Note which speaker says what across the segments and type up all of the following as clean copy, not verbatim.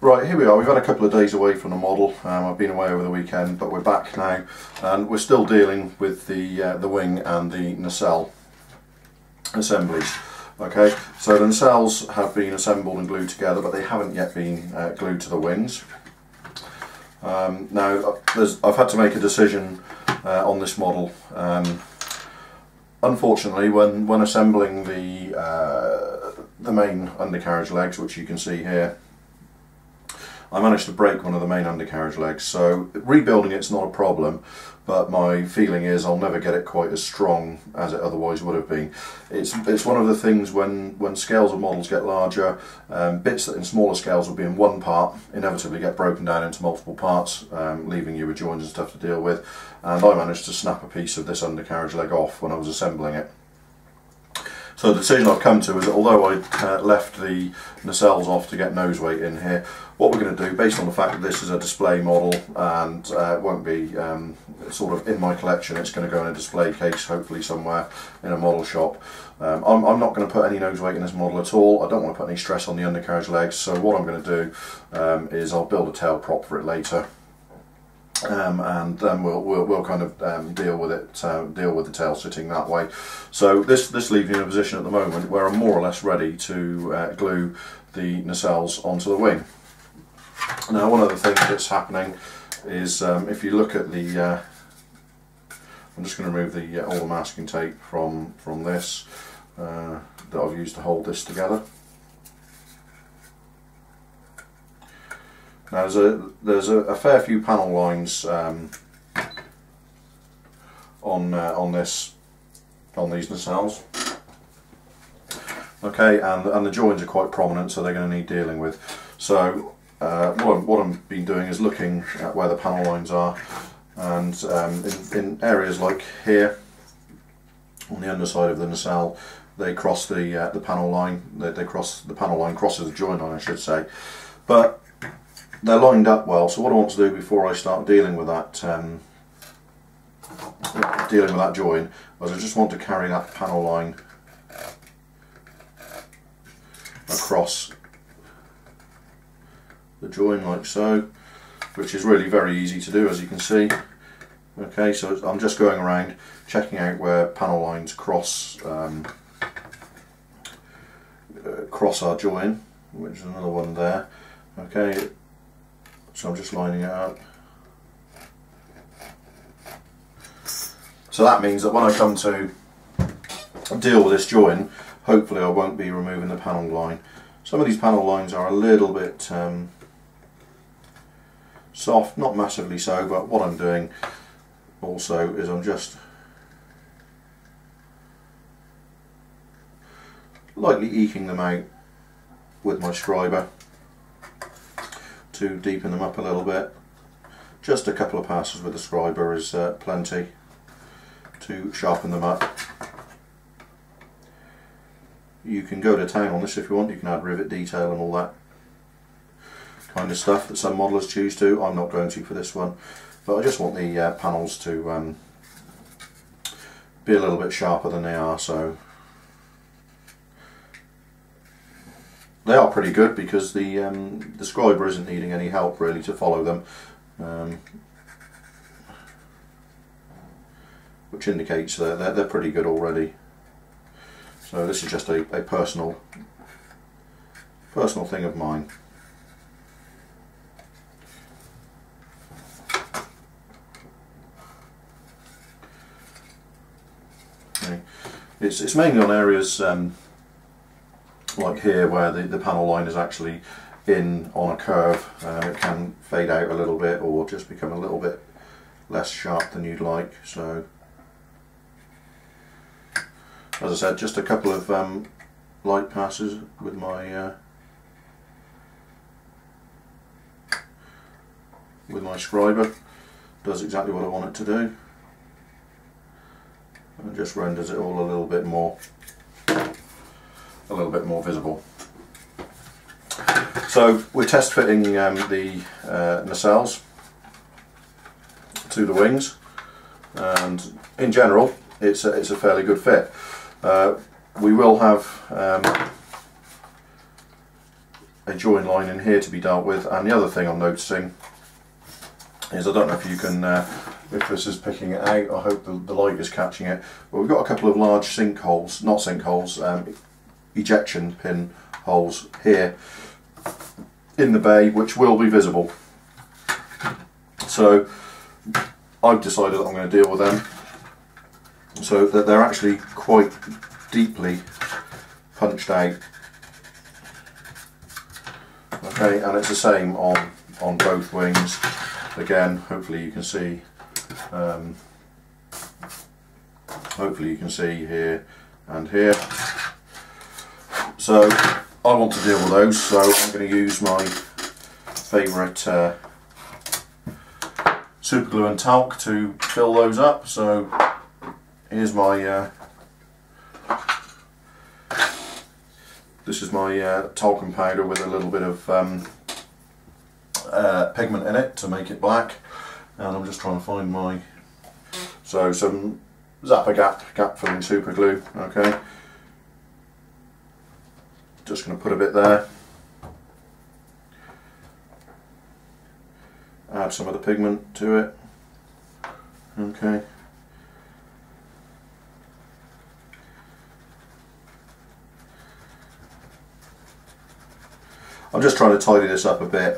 Speaker 1: Right, here we are. We've had a couple of days away from the model. I've been away over the weekend, but we're back now, and we're still dealing with the wing and the nacelle assemblies. Okay, so the nacelles have been assembled and glued together, but they haven't yet been glued to the wings. Now, I've had to make a decision on this model. Unfortunately, when assembling the main undercarriage legs, which you can see here, I managed to break one of the main undercarriage legs, so rebuilding it's not a problem, but my feeling is I'll never get it quite as strong as it otherwise would have been. It's one of the things when scales of models get larger, bits that in smaller scales will be in one part inevitably get broken down into multiple parts, leaving you with joins and stuff to deal with, and I managed to snap a piece of this undercarriage leg off when I was assembling it. So the decision I've come to is that although I left the nacelles off to get nose weight in here, what we're going to do, based on the fact that this is a display model and it won't be sort of in my collection, it's going to go in a display case hopefully somewhere in a model shop. I'm not going to put any nose weight in this model at all. I don't want to put any stress on the undercarriage legs, so what I'm going to do is I'll build a tail prop for it later. And then we'll kind of deal with it, deal with the tail sitting that way. So this leaves me in a position at the moment where I'm more or less ready to glue the nacelles onto the wing. Now, one of the things that's happening is if you look at the, I'm just going to remove all the masking tape from this that I've used to hold this together. Now there's a fair few panel lines on these nacelles. Okay, and the joins are quite prominent, so they're going to need dealing with. So what I've been doing is looking at where the panel lines are, and in areas like here on the underside of the nacelle, they cross the panel line. They cross the panel line, crosses the joint line, I should say, but they're lined up well. So what I want to do before I start dealing with that join is I just want to carry that panel line across the join like so, which is really very easy to do, as you can see. Okay, so I'm just going around checking out where panel lines cross our join, which is another one there. Okay, so I'm just lining it up. So that means that when I come to deal with this join, hopefully I won't be removing the panel line. Some of these panel lines are a little bit soft, not massively so, but what I'm doing also is I'm just lightly eking them out with my scriber to deepen them up a little bit. Just a couple of passes with the scriber is plenty to sharpen them up. You can go to town on this if you want. You can add rivet detail and all that kind of stuff that some modelers choose to. I'm not going to for this one, but I just want the panels to be a little bit sharper than they are. So they are pretty good because the scriber isn't needing any help really to follow them, which indicates that they're pretty good already. So this is just a personal thing of mine. Okay. It's mainly on areas like here where the panel line is actually in on a curve. It can fade out a little bit or just become a little bit less sharp than you'd like. So as I said, just a couple of light passes with my scriber. Does exactly what I want it to do, and just renders it all a little bit more visible. So we're test fitting the nacelles to the wings, and in general it's a fairly good fit. We will have a join line in here to be dealt with. And the other thing I'm noticing is, I don't know if you can, if this is picking it out, I hope the light is catching it, but we've got a couple of large sinkholes, not sinkholes, ejection pin holes here in the bay, which will be visible. So I've decided that I'm going to deal with them, so that they're actually quite deeply punched out. Okay, and it's the same on both wings. Again, hopefully you can see. Hopefully you can see here and here. So I want to deal with those. So I'm going to use my favourite super glue and talc to fill those up. So here's my. This is my talcum powder with a little bit of pigment in it to make it black, and I'm just trying to find my, so some Zappa gap filling super glue. Okay, just going to put a bit there, add some of the pigment to it. Okay, I'm just trying to tidy this up a bit.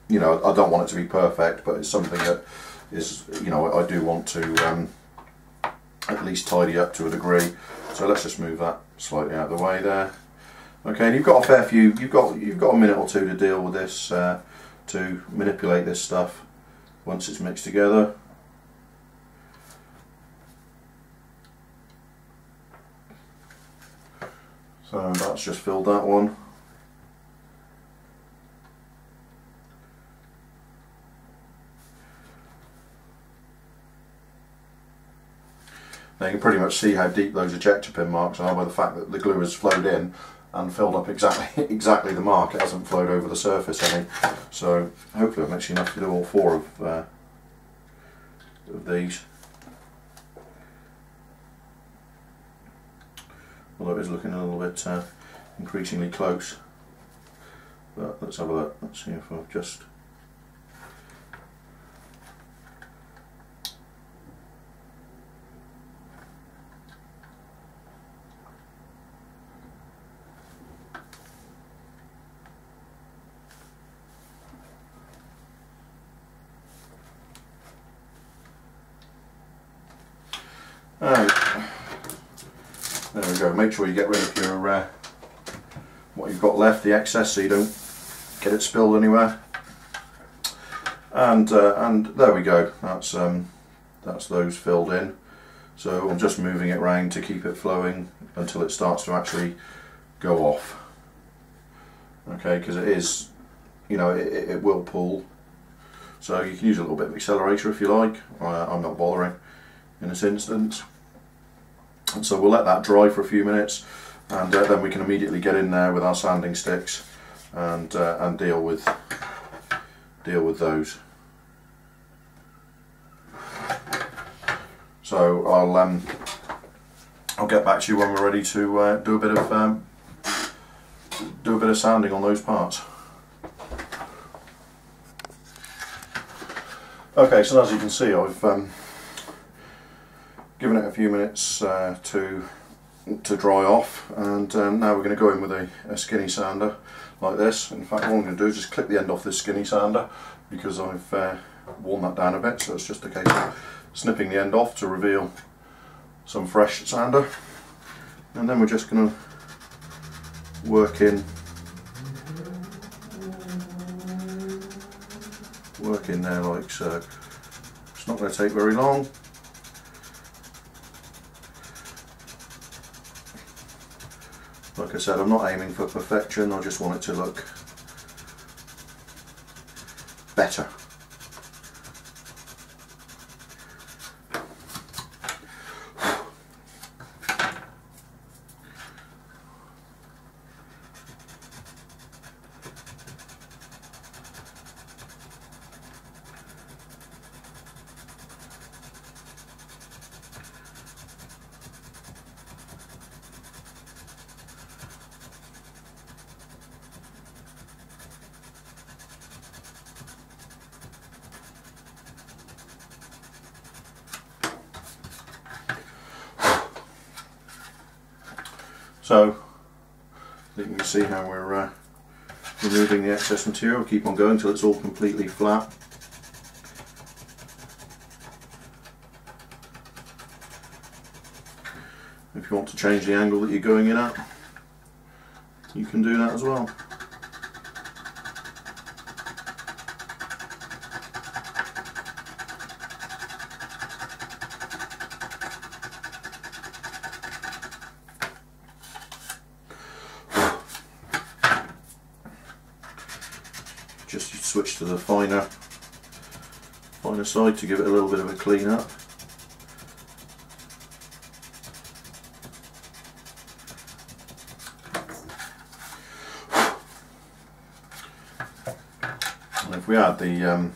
Speaker 1: You know, I don't want it to be perfect, but it's something that is, you know, I do want to at least tidy up to a degree. So let's just move that slightly out of the way there. Okay, and you've got a fair few. You've got a minute or two to deal with this, to manipulate this stuff once it's mixed together. So that's just filled that one. Now you can pretty much see how deep those ejector pin marks are by the fact that the glue has flowed in and filled up exactly the mark. It hasn't flowed over the surface any. So hopefully I've mixed enough to do all four of these. Although it is looking a little bit increasingly close. But let's have a look. Let's see if I've just. Alright, there we go. Make sure you get rid of your what you've got left, the excess, so you don't get it spilled anywhere. And there we go. That's those filled in. So I'm just moving it round to keep it flowing until it starts to actually go off. Okay, because it is, you know, it will pull. So you can use a little bit of accelerator if you like. I'm not bothering in this instance. And so we'll let that dry for a few minutes, and then we can immediately get in there with our sanding sticks and deal with those. So I'll get back to you when we're ready to do a bit of sanding on those parts. Okay, so as you can see, I've given it a few minutes to dry off, and now we're going to go in with a skinny sander like this. In fact, what I'm going to do is just clip the end off this skinny sander, because I've worn that down a bit, so it's just a case of snipping the end off to reveal some fresh sander, and then we're just going to work in there like so. It's not going to take very long. Like I said, I'm not aiming for perfection, I just want it to look better. So you can see how we're removing the excess material. Keep on going until it's all completely flat. If you want to change the angle that you're going in at, you can do that as well. Just switch to the finer side to give it a little bit of a clean up. And if we add the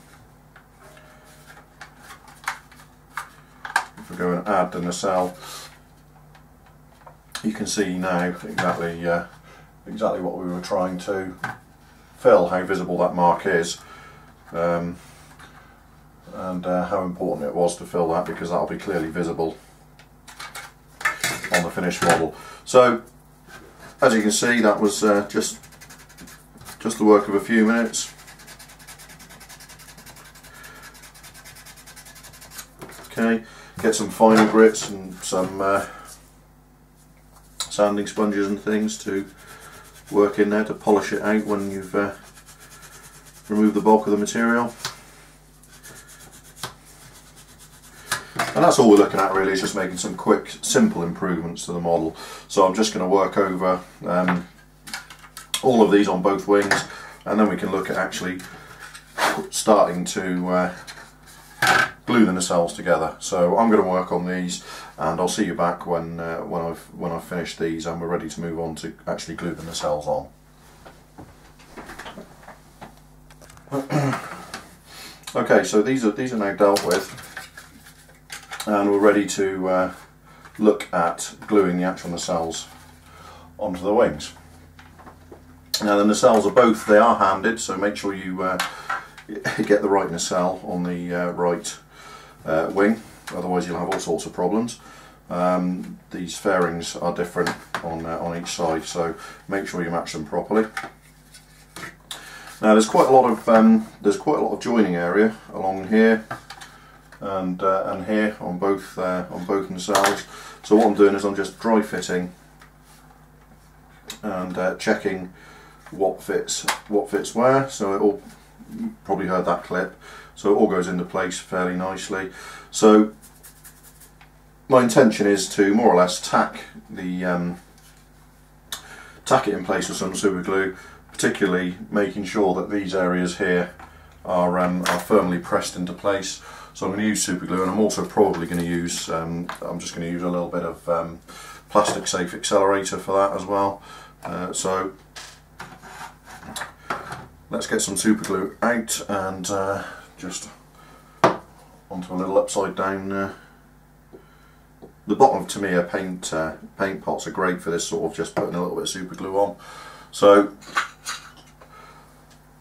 Speaker 1: if we go and add the nacelle, you can see now exactly what we were trying to fill, how visible that mark is, and how important it was to fill that, because that'll be clearly visible on the finished model. So as you can see, that was just the work of a few minutes. Okay, get some finer grits and some sanding sponges and things to work in there to polish it out when you've removed the bulk of the material. And that's all we're looking at really, is just making some quick, simple improvements to the model. So I'm just going to work over all of these on both wings, and then we can look at actually starting to glue the nacelles together. So I'm going to work on these, and I'll see you back when I've finished these and we're ready to move on to actually glue the nacelles on. Okay, so these are now dealt with, and we're ready to look at gluing the actual nacelles onto the wings. Now the nacelles are both, they are handed, so make sure you get the right nacelle on the right wing, otherwise you'll have all sorts of problems. These fairings are different on each side, so make sure you match them properly. Now there's quite a lot of joining area along here and here on both nacelles. So what I'm doing is I'm just dry fitting and checking what fits where. So it all, you probably heard that clip. So it all goes into place fairly nicely. So my intention is to more or less tack it in place with some super glue, particularly making sure that these areas here are firmly pressed into place. So I'm going to use super glue, and I'm also probably going to use I'm just going to use a little bit of plastic safe accelerator for that as well. So let's get some super glue out and just onto a little upside down. The bottom of Tamiya paint pots are great for this sort of just putting a little bit of super glue on. So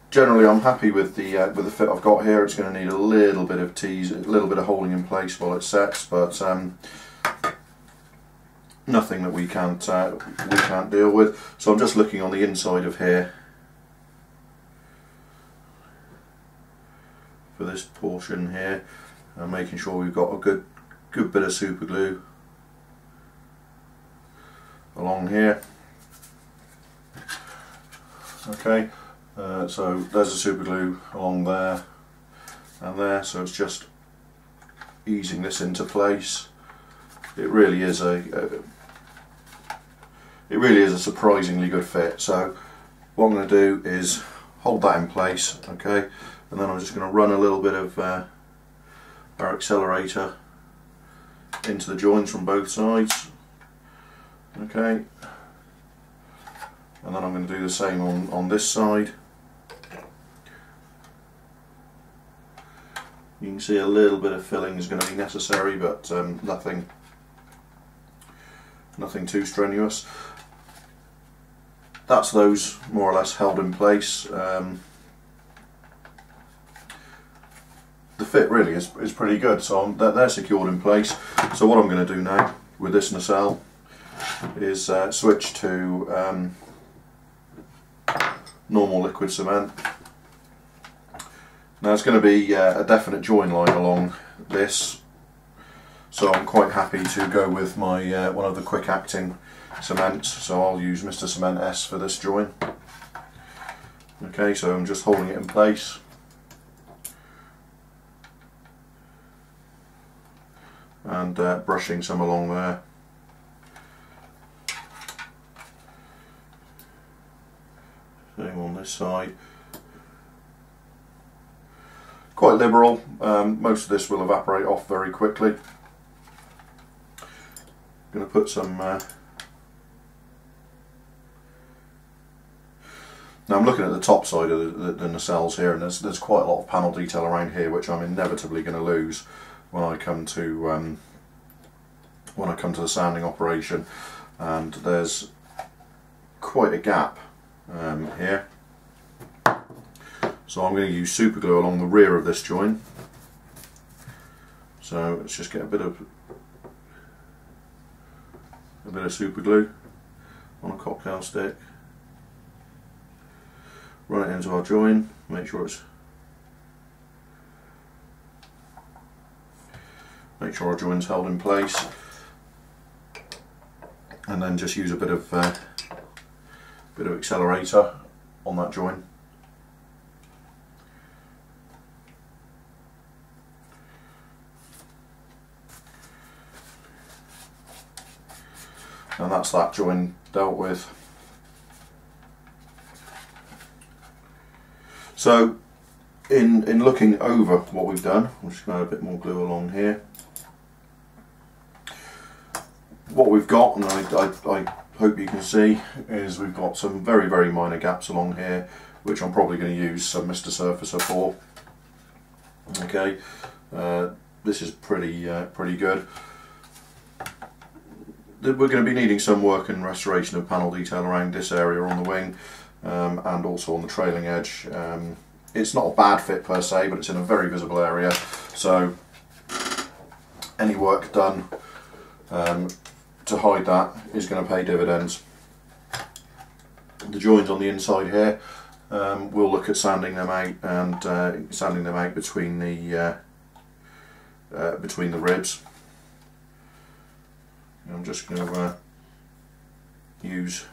Speaker 1: generally I'm happy with the fit I've got here. It's going to need a little bit of tease, a little bit of holding in place while it sets, but nothing that we can't deal with. So I'm just looking on the inside of here for this portion here, and making sure we've got a good bit of super glue along here. Okay, so there's the super glue along there and there, so it's just easing this into place. It really is a surprisingly good fit. So what I'm going to do is hold that in place, okay, and then I'm just going to run a little bit of our accelerator into the joints from both sides, okay, and then I'm going to do the same on this side. You can see a little bit of filling is going to be necessary, but nothing too strenuous. That's those more or less held in place. The fit really is pretty good, so they're secured in place. So what I'm going to do now with this nacelle is switch to normal liquid cement. Now it's going to be a definite join line along this, so I'm quite happy to go with my one of the quick acting cements, so I'll use Mr. Cement S for this join. Okay, so I'm just holding it in place. And brushing some along there. Same on this side. Quite liberal. Most of this will evaporate off very quickly. Going to put some. Now I'm looking at the top side of the nacelles here, and there's quite a lot of panel detail around here, which I'm inevitably going to lose when I come to the sanding operation. And there's quite a gap here, so I'm going to use super glue along the rear of this joint. So let's just get a bit of super glue on a cocktail stick, run it into our joint, make sure our joint's held in place, and then just use a bit of accelerator on that joint. And that's that joint dealt with. So in looking over what we've done, I'm just going to add a bit more glue along here. What we've got, and I hope you can see, is we've got some very minor gaps along here, which I'm probably going to use some Mr. Surfacer for. Okay, this is pretty good. We're going to be needing some work and restoration of panel detail around this area on the wing, and also on the trailing edge. It's not a bad fit per se, but it's in a very visible area, so any work done to hide that is going to pay dividends. The joins on the inside here, we'll look at sanding them out, and sanding them out between the ribs. I'm just going to use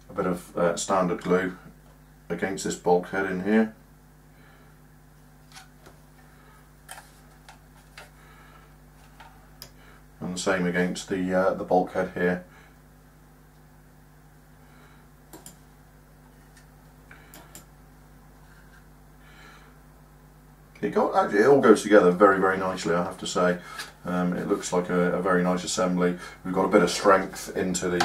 Speaker 1: a bit of standard glue against this bulkhead in here. And the same against the bulkhead here. Actually, it all goes together very nicely, I have to say. It looks like a very nice assembly. We've got a bit of strength into the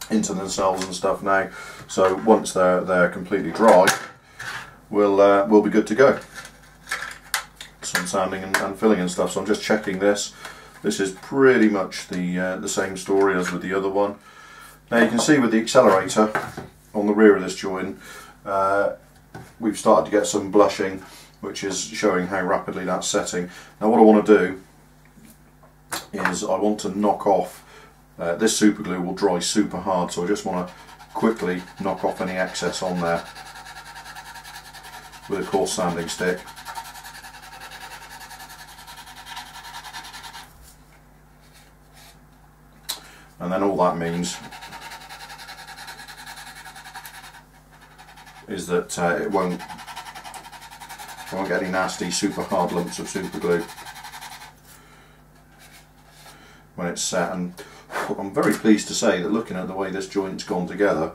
Speaker 1: nacelles and stuff now. So once they're completely dry, we'll be good to go. Some sanding and filling and stuff. So I'm just checking this. This is pretty much the same story as with the other one. Now you can see with the accelerator on the rear of this joint, we've started to get some blushing, which is showing how rapidly that's setting. Now what I want to do is I want to knock off, this super glue will dry super hard, so I just want to quickly knock off any excess on there with a coarse sanding stick. And then all that means is that it won't get any nasty super hard lumps of super glue when it's set. And I'm very pleased to say that looking at the way this joint's gone together,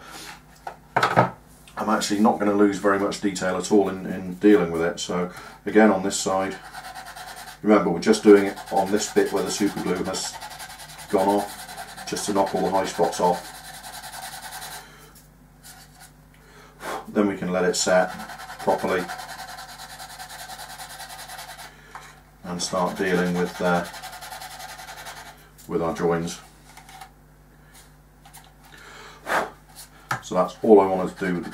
Speaker 1: I'm actually not going to lose very much detail at all in dealing with it. So again, on this side, remember we're just doing it on this bit where the super glue has gone off, just to knock all the high spots off. Then we can let it set properly and start dealing with our joins. So that's all I wanted to do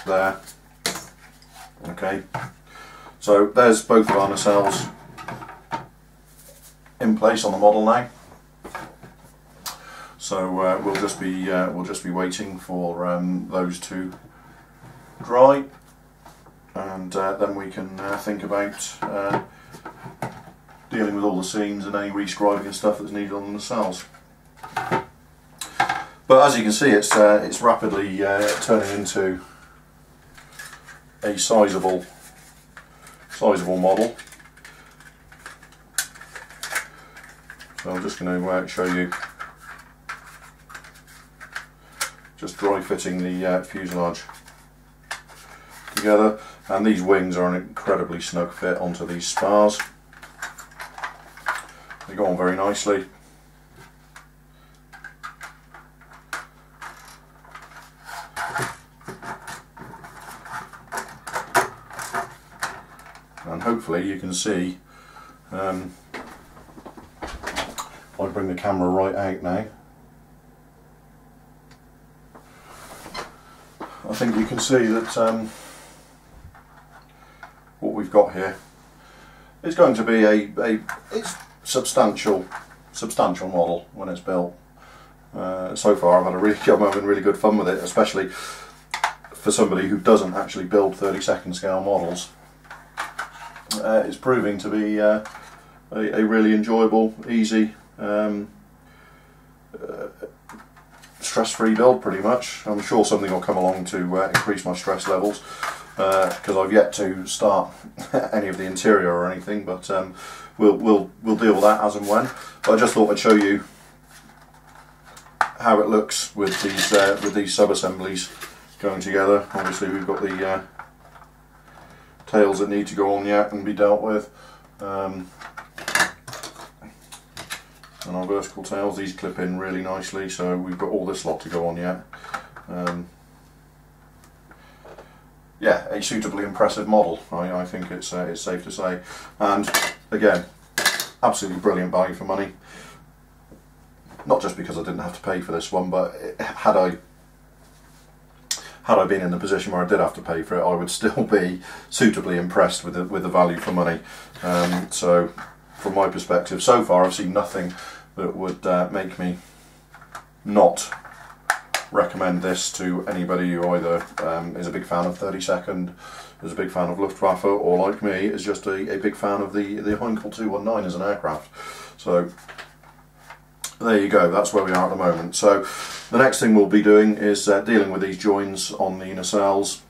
Speaker 1: there. Okay, so there's both of our nacelles in place on the model now. So we'll just be waiting for those to dry, and then we can think about dealing with all the seams and any rescribing and stuff that's needed on the nacelles. But as you can see, it's rapidly turning into a sizable model. So I'm just going to show you just dry fitting the fuselage together, and these wings are an incredibly snug fit onto these spars. They go on very nicely. And hopefully you can see, I'll bring the camera right out now. I think you can see that what we've got here is going to be it's substantial model when it's built. So far I'm having really good fun with it, especially for somebody who doesn't actually build 32nd scale models. It's proving to be a really enjoyable, easy, stress-free build pretty much. I'm sure something will come along to increase my stress levels, because I've yet to start any of the interior or anything, but we'll deal with that as and when. But I just thought I'd show you how it looks with these sub-assemblies going together. Obviously we've got the tails that need to go on yet and be dealt with, and our vertical tails, these clip in really nicely, so we've got all this lot to go on yet. Yeah, a suitably impressive model, I think it's safe to say, and again, absolutely brilliant value for money. Not just because I didn't have to pay for this one, but had I been in the position where I did have to pay for it, I would still be suitably impressed with the value for money. So from my perspective, so far I've seen nothing that would make me not recommend this to anybody who either is a big fan of 32nd, is a big fan of Luftwaffe, or like me is just a big fan of the Heinkel 219 as an aircraft. So there you go, that's where we are at the moment. So the next thing we'll be doing is dealing with these joins on the nacelles,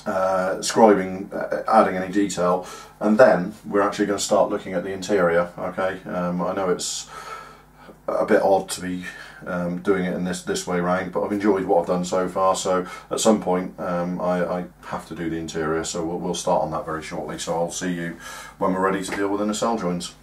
Speaker 1: scribing, adding any detail, and then we're actually going to start looking at the interior. Okay, I know it's a bit odd to be doing it in this way round, but I've enjoyed what I've done so far, so at some point I have to do the interior, so we'll start on that very shortly. So I'll see you when we're ready to deal with the nacelle joins.